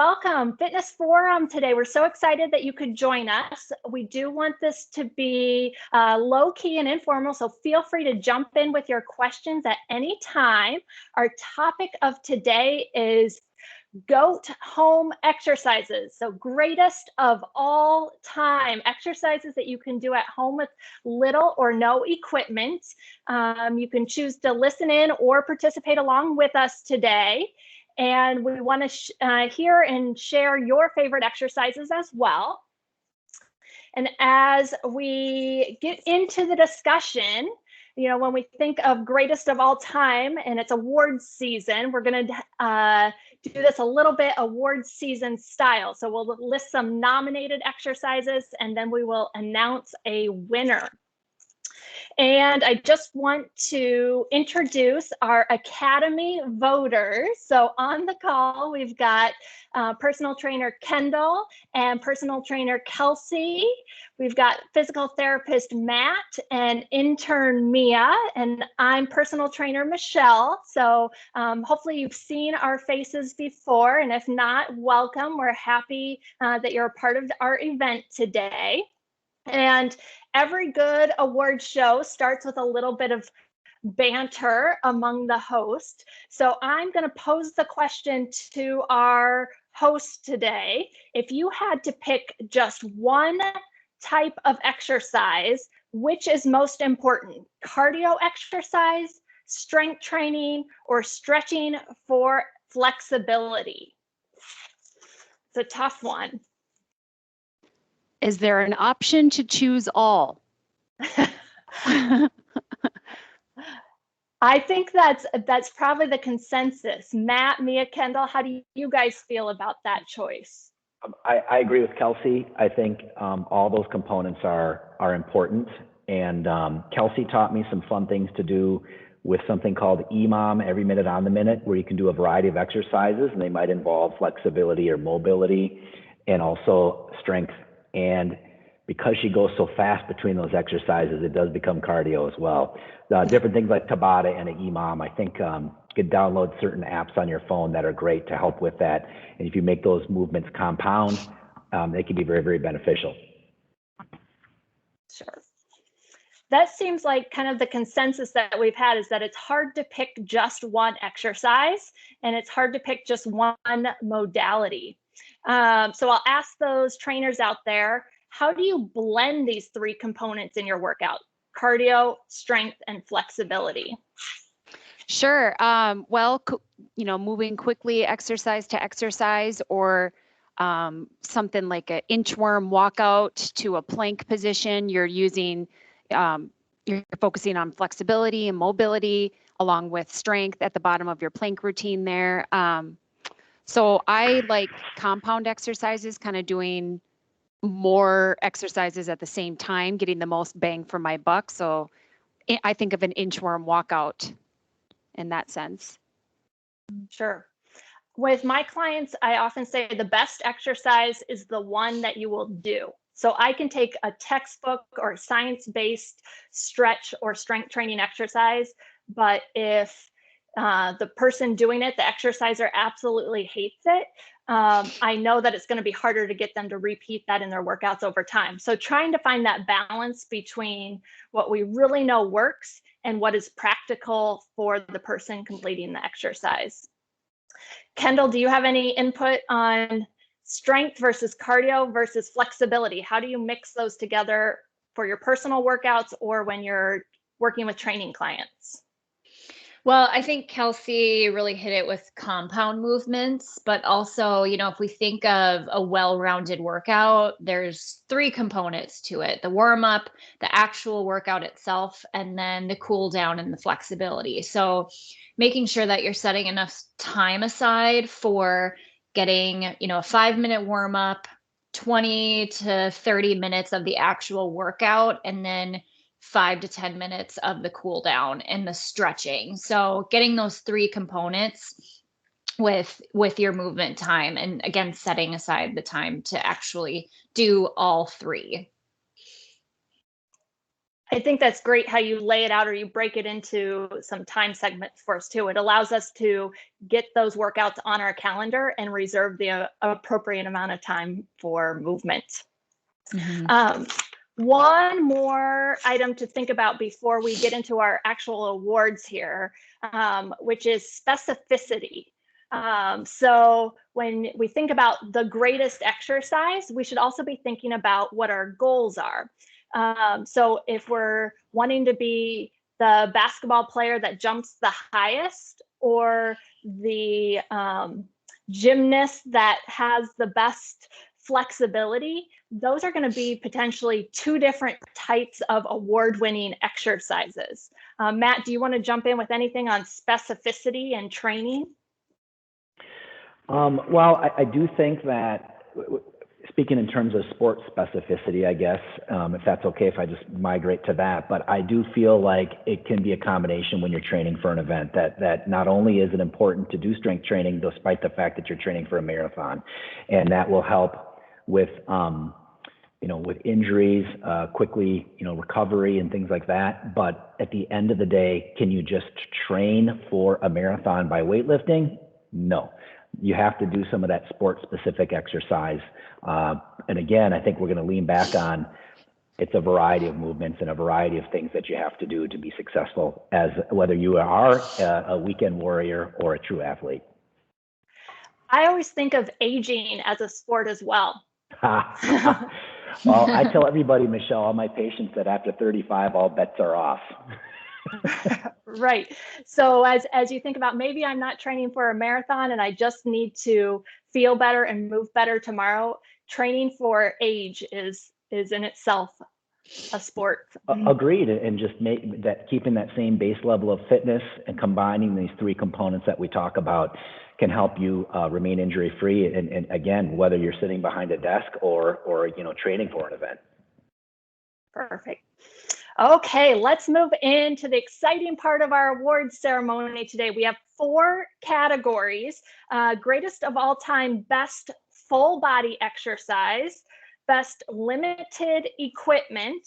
welcome. Fitness Forum today. We're so excited that you could join us. We do want this to be low-key and informal, so feel free to jump in with your questions at any time. Our topic of today is G.O.A.T home exercises. So greatest of all time exercises that you can do at home with little or no equipment. You can choose to listen in or participate along with us today. And we want to hear and share your favorite exercises as well. And as we get into the discussion, when we think of greatest of all time and it's awards season, we're going to do this a little bit awards season style. So we'll list some nominated exercises and then we will announce a winner. And I just want to introduce our Academy voters. So on the call, we've got personal trainer Kendall and personal trainer Kelsey. We've got physical therapist Matt and intern Mia, and I'm personal trainer Michelle. So hopefully you've seen our faces before, and if not, welcome. We're happy that you're a part of our event today. And every good award show starts with a little bit of banter among the hosts. So I'm going to pose the question to our host today. If you had to pick just one type of exercise, which is most important? Cardio exercise, strength training, or stretching for flexibility? It's a tough one. Is there an option to choose all? I think that's probably the consensus. Matt, Mia, Kendall, how do you guys feel about that choice? I agree with Kelsey. I think all those components are important. And Kelsey taught me some fun things to do with something called EMOM, every minute on the minute, where you can do a variety of exercises, and they might involve flexibility or mobility and also strength. And because she goes so fast between those exercises, it does become cardio as well. Different things like Tabata and an EMOM, I think you could download certain apps on your phone that are great to help with that. And if you make those movements compound, they can be very, very beneficial. Sure. That seems like kind of the consensus that we've had, is that it's hard to pick just one exercise and it's hard to pick just one modality. So I'll ask those trainers out there, how do you blend these three components in your workout? Cardio, strength, and flexibility. Sure. Well, moving quickly exercise to exercise, or something like an inchworm walkout to a plank position. You're focusing on flexibility and mobility along with strength at the bottom of your plank routine there. So I like compound exercises, kind of doing more exercises at the same time, getting the most bang for my buck. So I think of an inchworm walkout in that sense. Sure. With my clients, I often say the best exercise is the one that you will do. So I can take a textbook or science-based stretch or strength training exercise, but if the person doing it, the exerciser, absolutely hates it, I know that it's going to be harder to get them to repeat that in their workouts over time. So trying to find that balance between what we really know works and what is practical for the person completing the exercise. Kendall, do you have any input on strength versus cardio versus flexibility? How do you mix those together for your personal workouts or when you're working with training clients? Well, I think Kelsey really hit it with compound movements, but also, if we think of a well-rounded workout, there's three components to it: the warm-up, the actual workout itself, and then the cool down and the flexibility. So making sure that you're setting enough time aside for getting, a 5-minute warm-up, 20 to 30 minutes of the actual workout, and then 5 to 10 minutes of the cool down and the stretching. So getting those three components with your movement time, and again, setting aside the time to actually do all three. I think that's great how you lay it out, or you break it into some time segments for us too. It allows us to get those workouts on our calendar and reserve the appropriate amount of time for movement. One more item to think about before we get into our actual awards here, which is specificity. So when we think about the greatest exercise, we should also be thinking about what our goals are. So if we're wanting to be the basketball player that jumps the highest, or the gymnast that has the best flexibility, those are going to be potentially two different types of award-winning exercises. Matt, do you want to jump in with anything on specificity and training? Well, I do think that, speaking in terms of sports specificity, I guess, if that's okay if I just migrate to that, but I do feel like it can be a combination when you're training for an event, that not only is it important to do strength training, despite the fact that you're training for a marathon, and that will help with, with injuries, quickly, recovery and things like that. But at the end of the day, can you just train for a marathon by weightlifting? No. You have to do some of that sport-specific exercise. And again, I think we're going to lean back on it's a variety of movements and a variety of things that you have to do to be successful, as whether you are a weekend warrior or a true athlete. I always think of aging as a sport as well. Well, I tell everybody, Michelle, all my patients, that after 35, all bets are off. Right. So as you think about, maybe I'm not training for a marathon and I just need to feel better and move better tomorrow, training for age is in itself a sport. Agreed. And just keeping that same base level of fitness and combining these three components that we talk about can help you remain injury free. And again, whether you're sitting behind a desk or training for an event. Perfect. Okay, let's move into the exciting part of our awards ceremony today. We have 4 categories: greatest of all time, best full body exercise, best limited equipment,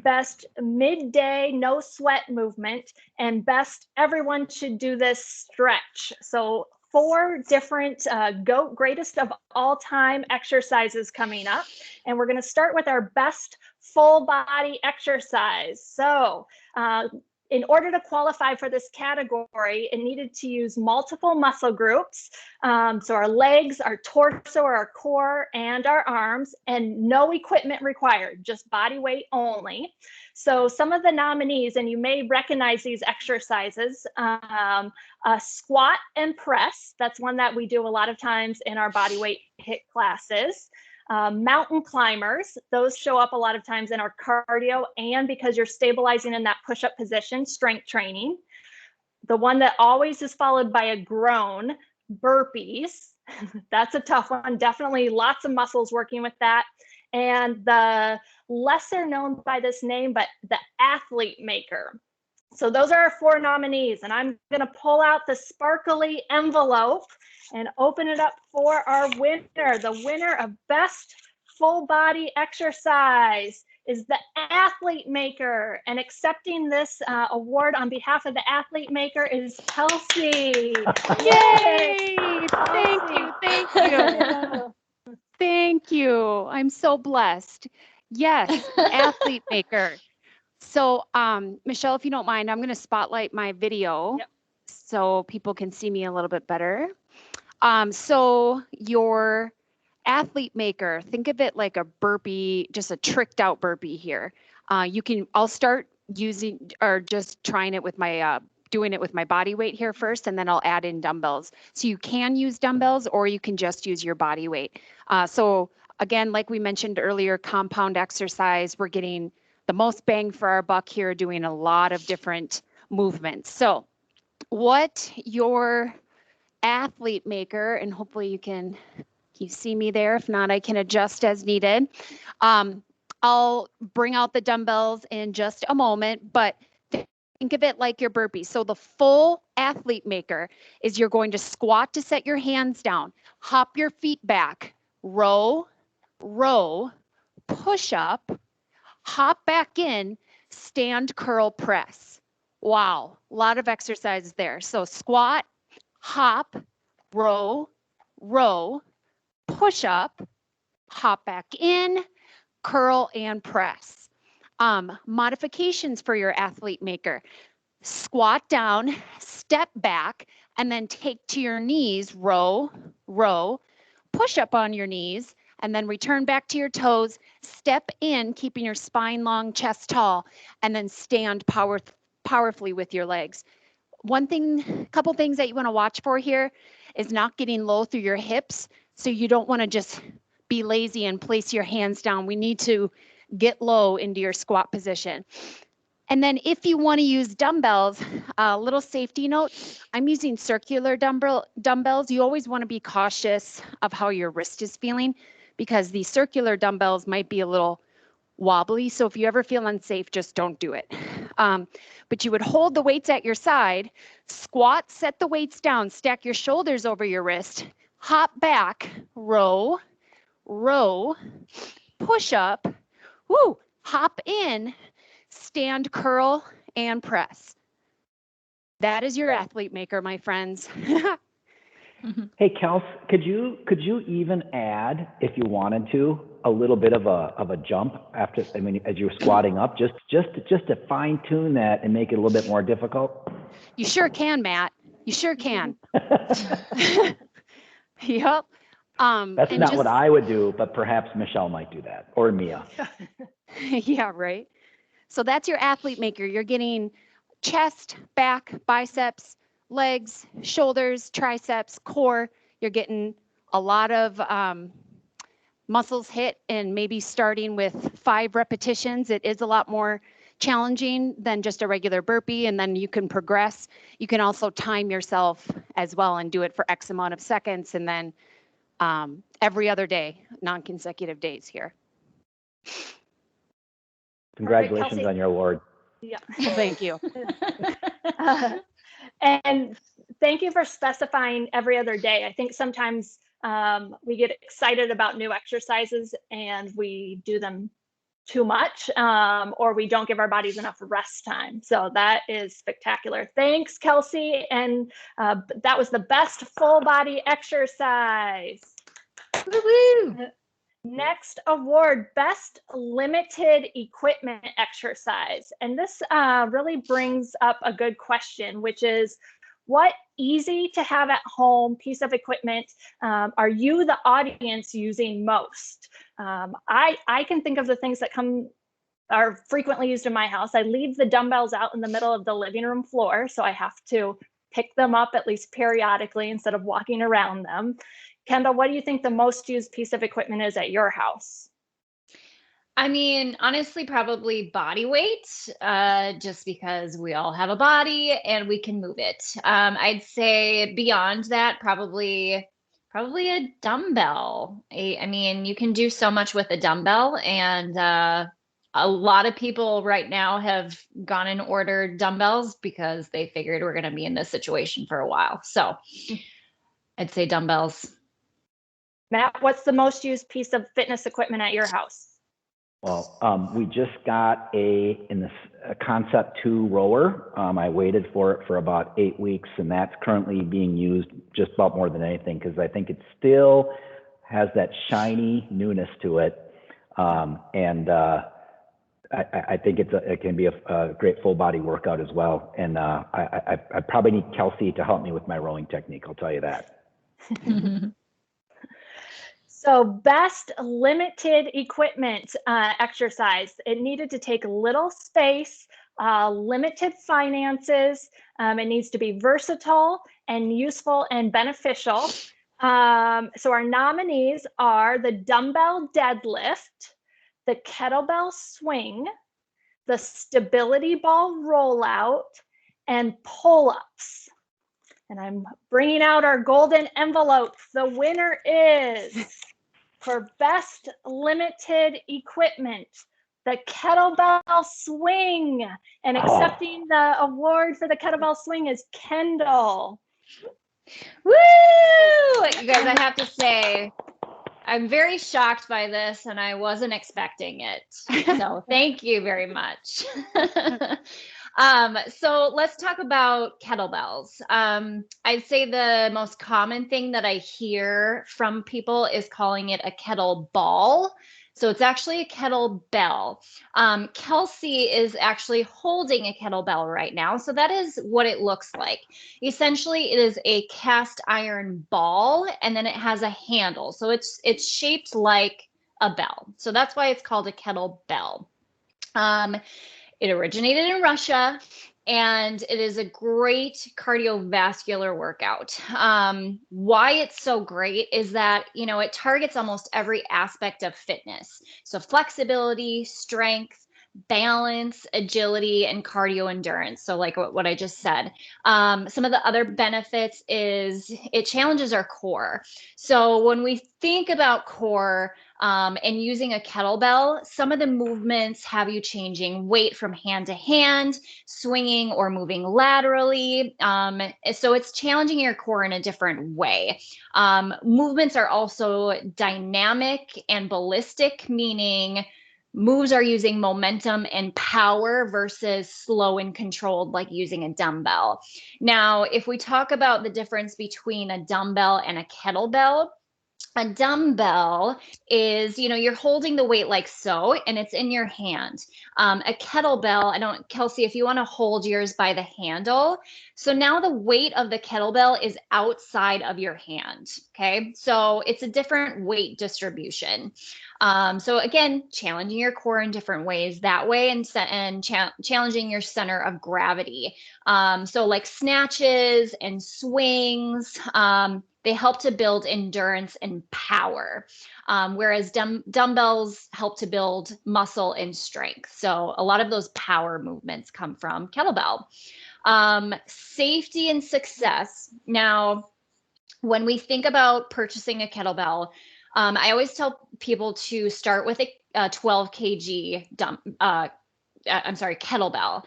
best midday no sweat movement, and best everyone should do this stretch. So 4 different GOAT, greatest of all time exercises coming up. And we're going to start with our best full body exercise. So in order to qualify for this category, it needed to use multiple muscle groups. So our legs, our torso, our core, and our arms, and no equipment required, just body weight only. So some of the nominees, and you may recognize these exercises, squat and press. That's one that we do a lot of times in our body weight HIIT classes. Mountain climbers, those show up a lot of times in our cardio, and because you're stabilizing in that push-up position, strength training. The one that always is followed by a groan, burpees. That's a tough one. Definitely lots of muscles working with that. And the lesser known by this name, but the athlete maker. So those are our 4 nominees, and I'm going to pull out the sparkly envelope and open it up for our winner. The winner of best full body exercise is the athlete maker, and accepting this award on behalf of the athlete maker is Kelsey. Yay! Thank you. Thank you. I'm so blessed. Yes, athlete maker. So, Michelle, if you don't mind, I'm going to spotlight my video so people can see me a little bit better. So your athlete maker, think of it like a burpee, just a tricked out burpee here. I'll start using or just trying it with my, doing it with my body weight here first, and then I'll add in dumbbells. So you can use dumbbells or you can just use your body weight. So again, like we mentioned earlier, compound exercise, we're getting the most bang for our buck here, doing a lot of different movements. So what your athlete maker, and hopefully you see me there. If not, I can adjust as needed. I'll bring out the dumbbells in just a moment, but think of it like your burpee. So the full athlete maker is you're going to squat to set your hands down, hop your feet back, row, push up, hop back in, stand, curl, press. Wow, a lot of exercises there. So squat, hop, row, row, push up, hop back in, curl, and press. Modifications for your athlete maker. Squat down, step back, and then take to your knees, row, row, push up on your knees, and then return back to your toes, step in, keeping your spine long, chest tall, and then stand powerfully with your legs. Couple things that you want to watch for here is not getting low through your hips. So you don't want to just be lazy and place your hands down. We need to get low into your squat position. And then if you want to use dumbbells, a little safety note, I'm using circular dumbbells. You always want to be cautious of how your wrist is feeling because these circular dumbbells might be a little wobbly. So if you ever feel unsafe, just don't do it. But you would hold the weights at your side, squat, set the weights down, stack your shoulders over your wrist, hop back, row, row, push up, woo, hop in, stand, curl, and press. That is your athlete maker, my friends. Hey, Kels, could you even add, if you wanted to, a little bit of a jump after, I mean, as you're squatting up, just to fine tune that and make it a little bit more difficult? You sure can, Matt. You sure can. Yep. That's not what I would do, but perhaps Michelle might do that, or Mia. Yeah, right. So that's your athlete maker. You're getting chest, back, biceps, legs, shoulders, triceps, core. You're getting a lot of muscles hit, and maybe starting with 5 repetitions. It is a lot more challenging than just a regular burpee, and then you can progress. You can also time yourself as well and do it for X amount of seconds, and then every other day, non-consecutive days here. Congratulations on your award. Yeah. Well, thank you. And thank you for specifying every other day. I think sometimes we get excited about new exercises and we do them too much, or we don't give our bodies enough rest time. So that is spectacular. Thanks, Kelsey. And that was the best full body exercise. Woo-woo. Next award, best limited equipment exercise. And this really brings up a good question, which is, what easy to have at home piece of equipment are you, the audience, using most? I can think of the things that are frequently used in my house. I leave the dumbbells out in the middle of the living room floor, so I have to pick them up at least periodically instead of walking around them. Kendall, what do you think the most used piece of equipment is at your house? I mean, honestly, probably body weight, just because we all have a body and we can move it. I'd say beyond that, probably a dumbbell. I mean, you can do so much with a dumbbell, and a lot of people right now have gone and ordered dumbbells because they figured we're going to be in this situation for a while. So I'd say dumbbells. Matt, what's the most used piece of fitness equipment at your house? Well, we just got a Concept 2 rower. I waited for it for about 8 weeks, and that's currently being used just about more than anything because I think it still has that shiny newness to it. And I think it can be a great full body workout as well. And I probably need Kelsey to help me with my rowing technique, I'll tell you that. So best limited equipment exercise. It needed to take little space, limited finances. It needs to be versatile and useful and beneficial. So our nominees are the dumbbell deadlift, the kettlebell swing, the stability ball rollout, and pull-ups. And I'm bringing out our golden envelope. The winner is, for best limited equipment, the kettlebell swing. And accepting the award for the kettlebell swing is Kendall. Woo! You guys, I have to say, I'm very shocked by this, and I wasn't expecting it. So thank you very much. So let's talk about kettlebells. I'd say the most common thing that I hear from people is calling it a kettlebell. So it's actually a kettlebell. Kelsey is actually holding a kettlebell right now. So that is what it looks like. Essentially, it is a cast iron ball, and then it has a handle. So it's shaped like a bell. So that's why it's called a kettlebell. It originated in Russia, and it is a great cardiovascular workout. Why it's so great is that, it targets almost every aspect of fitness. So flexibility, strength, balance, agility, and cardio endurance. So like what I just said. Some of the other benefits is it challenges our core. So when we think about core, and using a kettlebell, some of the movements have you changing weight from hand to hand, swinging or moving laterally. So it's challenging your core in a different way. Movements are also dynamic and ballistic, meaning moves are using momentum and power versus slow and controlled, like using a dumbbell. Now, if we talk about the difference between a dumbbell and a kettlebell, a dumbbell is, you're holding the weight like so, and it's in your hand. A kettlebell, Kelsey, if you want to hold yours by the handle. So now the weight of the kettlebell is outside of your hand. Okay. So it's a different weight distribution. So again, challenging your core in different ways that way, and challenging your center of gravity. So like snatches and swings, they help to build endurance and power, whereas dumbbells help to build muscle and strength. So a lot of those power movements come from kettlebell. Safety and success. Now, when we think about purchasing a kettlebell, I always tell people to start with a 12 kg kettlebell.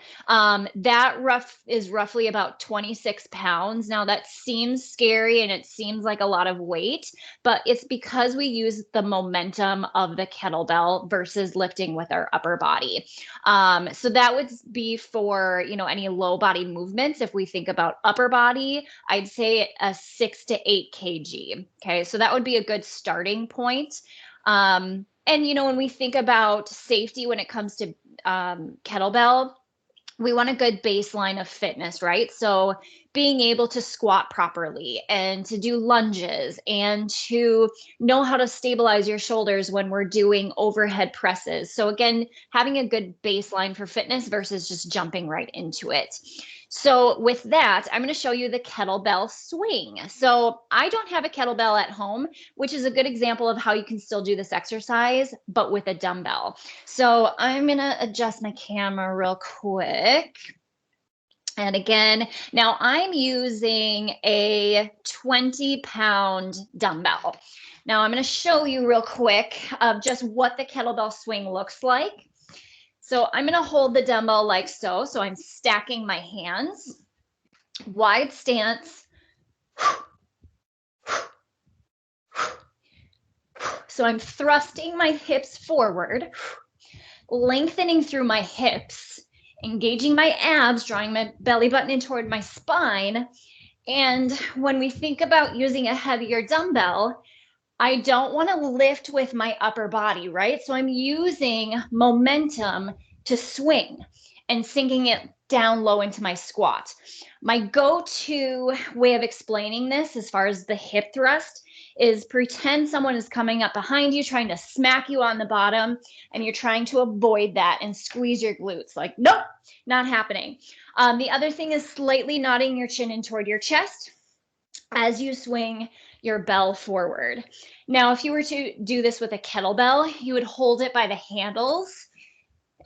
That is roughly about 26 pounds. Now that seems scary and it seems like a lot of weight, but it's because we use the momentum of the kettlebell versus lifting with our upper body. So that would be for, any low body movements. If we think about upper body, I'd say a 6 to 8 kg. Okay. So that would be a good starting point. And, when we think about safety when it comes to kettlebell, we want a good baseline of fitness, right? So being able to squat properly and to do lunges and to know how to stabilize your shoulders when we're doing overhead presses. So again, having a good baseline for fitness versus just jumping right into it. So with that, I'm going to show you the kettlebell swing. So I don't have a kettlebell at home, which is a good example of how you can still do this exercise, but with a dumbbell. So I'm going to adjust my camera real quick. And again, now I'm using a 20-pound dumbbell. Now I'm going to show you real quick of just what the kettlebell swing looks like. So I'm going to hold the dumbbell like so. So I'm stacking my hands, wide stance. So I'm thrusting my hips forward, lengthening through my hips, engaging my abs, drawing my belly button in toward my spine. And when we think about using a heavier dumbbell, I don't want to lift with my upper body, right? So I'm using momentum to swing and sinking it down low into my squat. My go-to way of explaining this as far as the hip thrust is pretend someone is coming up behind you, trying to smack you on the bottom, and you're trying to avoid that and squeeze your glutes. Like, nope, not happening. The other thing is slightly nodding your chin in toward your chest as you swing your bell forward. Now, if you were to do this with a kettlebell, you would hold it by the handles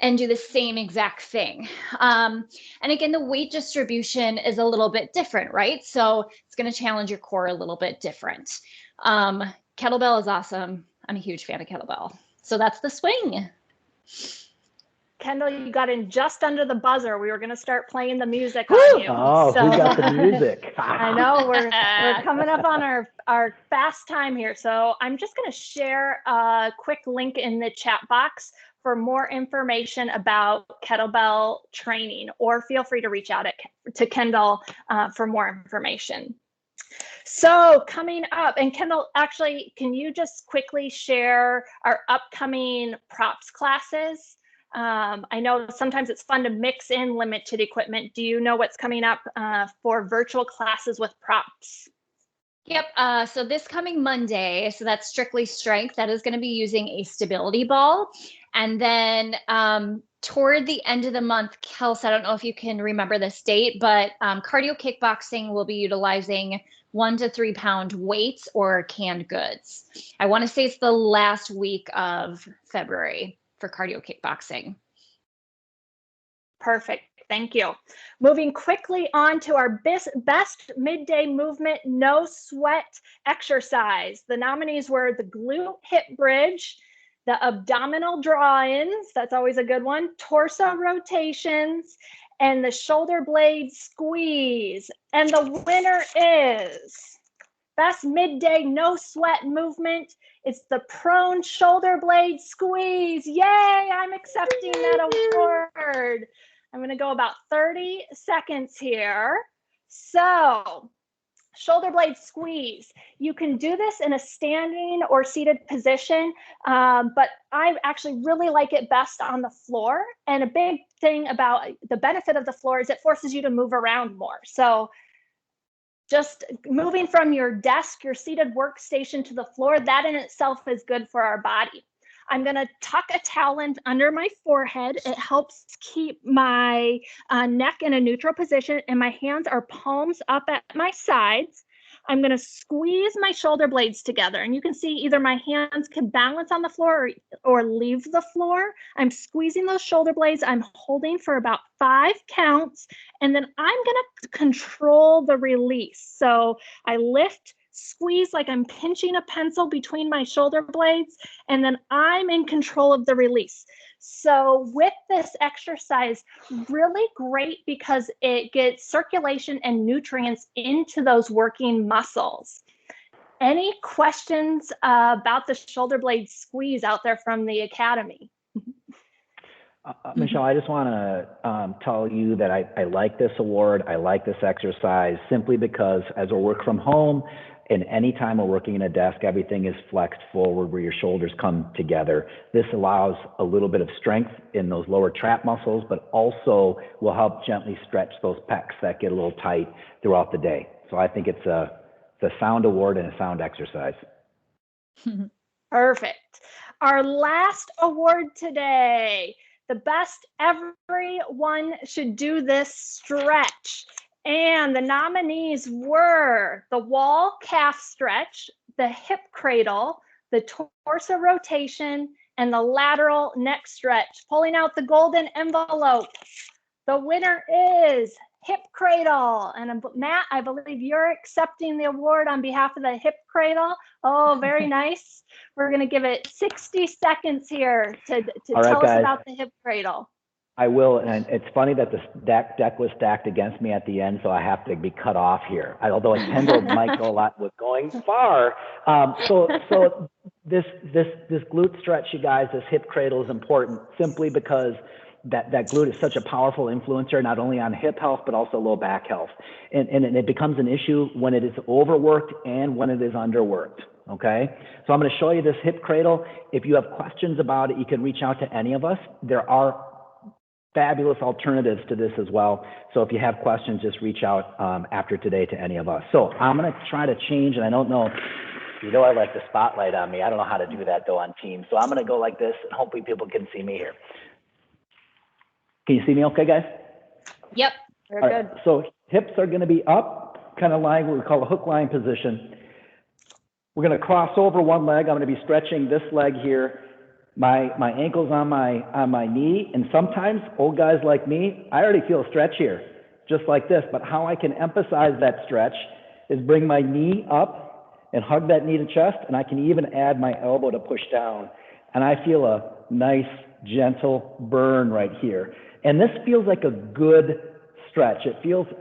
and do the same exact thing. And again, the weight distribution is a little bit different, right? So it's going to challenge your core a little bit different. Kettlebell is awesome. I'm a huge fan of kettlebell. So that's the swing. Kendall, you got in just under the buzzer. We were going to start playing the music on you. Oh, So, who got the music? I know we're coming up on our fast time here. So I'm just going to share a quick link in the chat box for more information about kettlebell training, or feel free to reach out to Kendall for more information. So coming up, and Kendall, actually, can you just quickly share our upcoming props classes? I know sometimes it's fun to mix in limited equipment. Do you know what's coming up for virtual classes with props? Yep. So this coming Monday, so that's strictly strength, that is going to be using a stability ball. And then toward the end of the month, Kels, I don't know if you can remember this date, but cardio kickboxing will be utilizing 1 to 3 pound weights or canned goods. I want to say it's the last week of February for cardio kickboxing. Perfect. Thank you. Moving quickly on to our best midday movement, no sweat exercise. The nominees were the glute hip bridge, the abdominal draw-ins, that's always a good one, torso rotations, and the shoulder blade squeeze. And the winner is best midday no sweat movement. It's the prone shoulder blade squeeze. Yay, I'm accepting that award. I'm going to go about 30 seconds here. So, shoulder blade squeeze. You can do this in a standing or seated position, but I actually really like it best on the floor. And a big thing about the benefit of the floor is it forces you to move around more. So just moving from your desk, your seated workstation to the floor, that in itself is good for our body. I'm going to tuck a towel in under my forehead. It helps keep my neck in a neutral position, and my hands are palms up at my sides. I'm going to squeeze my shoulder blades together, and you can see either my hands can balance on the floor or leave the floor. I'm squeezing those shoulder blades. I'm holding for about 5 counts, and then I'm going to control the release. So I lift, squeeze like I'm pinching a pencil between my shoulder blades, and then I'm in control of the release. So with this exercise, really great because it gets circulation and nutrients into those working muscles. Any questions about the shoulder blade squeeze out there from the Academy? Michelle, I just want to tell you that I like this award. I like this exercise simply because as we work from home, and anytime we're working in a desk, everything is flexed forward where your shoulders come together. This allows a little bit of strength in those lower trap muscles, but also will help gently stretch those pecs that get a little tight throughout the day. So I think it's a sound award and a sound exercise. Perfect. Our last award today, the best everyone should do this stretch. And the nominees were the wall calf stretch, the hip cradle, the torso rotation, and the lateral neck stretch. Pulling out the golden envelope. The winner is hip cradle. And Matt, I believe you're accepting the award on behalf of the hip cradle. Oh, very nice. We're going to give it 60 seconds here to tell us about the hip cradle. I will, and it's funny that the deck was stacked against me at the end, so I have to be cut off here. Although Kendall might go a lot with going far. So this glute stretch, you guys, this hip cradle is important simply because that glute is such a powerful influencer, not only on hip health, but also low back health. And it becomes an issue when it is overworked and when it is underworked. Okay, so I'm going to show you this hip cradle. If you have questions about it, you can reach out to any of us. There are fabulous alternatives to this as well. So if you have questions, just reach out after today to any of us. So I'm going to try to change, and I don't know, I like the spotlight on me. I don't know how to do that though on Teams. So I'm going to go like this, and hopefully people can see me here. Can you see me okay, guys? Yep. Very good. So hips are going to be up, kind of lying what we call a hook line position. We're going to cross over one leg. I'm going to be stretching this leg here. My ankle's on my knee, and sometimes old guys like me, I already feel a stretch here, just like this. But how I can emphasize that stretch is bring my knee up and hug that knee to chest, and I can even add my elbow to push down, and I feel a nice gentle burn right here. And this feels like a good stretch.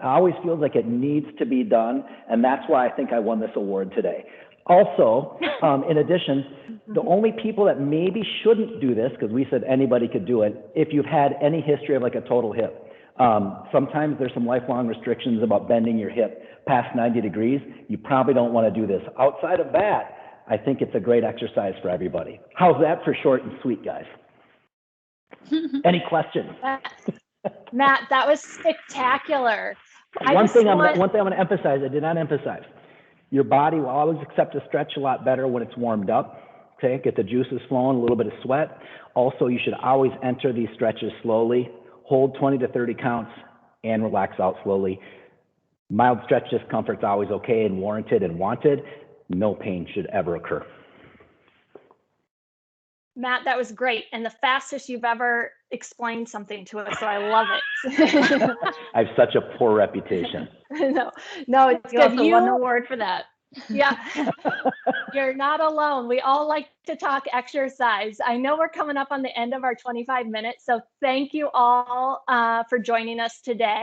Always feels like it needs to be done, and that's why I think I won this award today. Also, in addition, the only people that maybe shouldn't do this, because we said anybody could do it, if you've had any history of like a total hip. Sometimes there's some lifelong restrictions about bending your hip past 90 degrees. You probably don't want to do this. Outside of that, I think it's a great exercise for everybody. How's that for short and sweet, guys? Any questions? Matt, that was spectacular. One thing I'm going to emphasize, I did not emphasize. Your body will always accept a stretch a lot better when it's warmed up. Okay, get the juices flowing, a little bit of sweat. Also, you should always enter these stretches slowly. Hold 20 to 30 counts and relax out slowly. Mild stretch discomfort's always okay and warranted and wanted. No pain should ever occur. Matt, that was great. And the fastest you've ever explained something to us. So I love it. I have such a poor reputation. No, it's You good. also won the award for that. Yeah, you're not alone. We all like to talk exercise. I know we're coming up on the end of our 25 minutes. So thank you all for joining us today.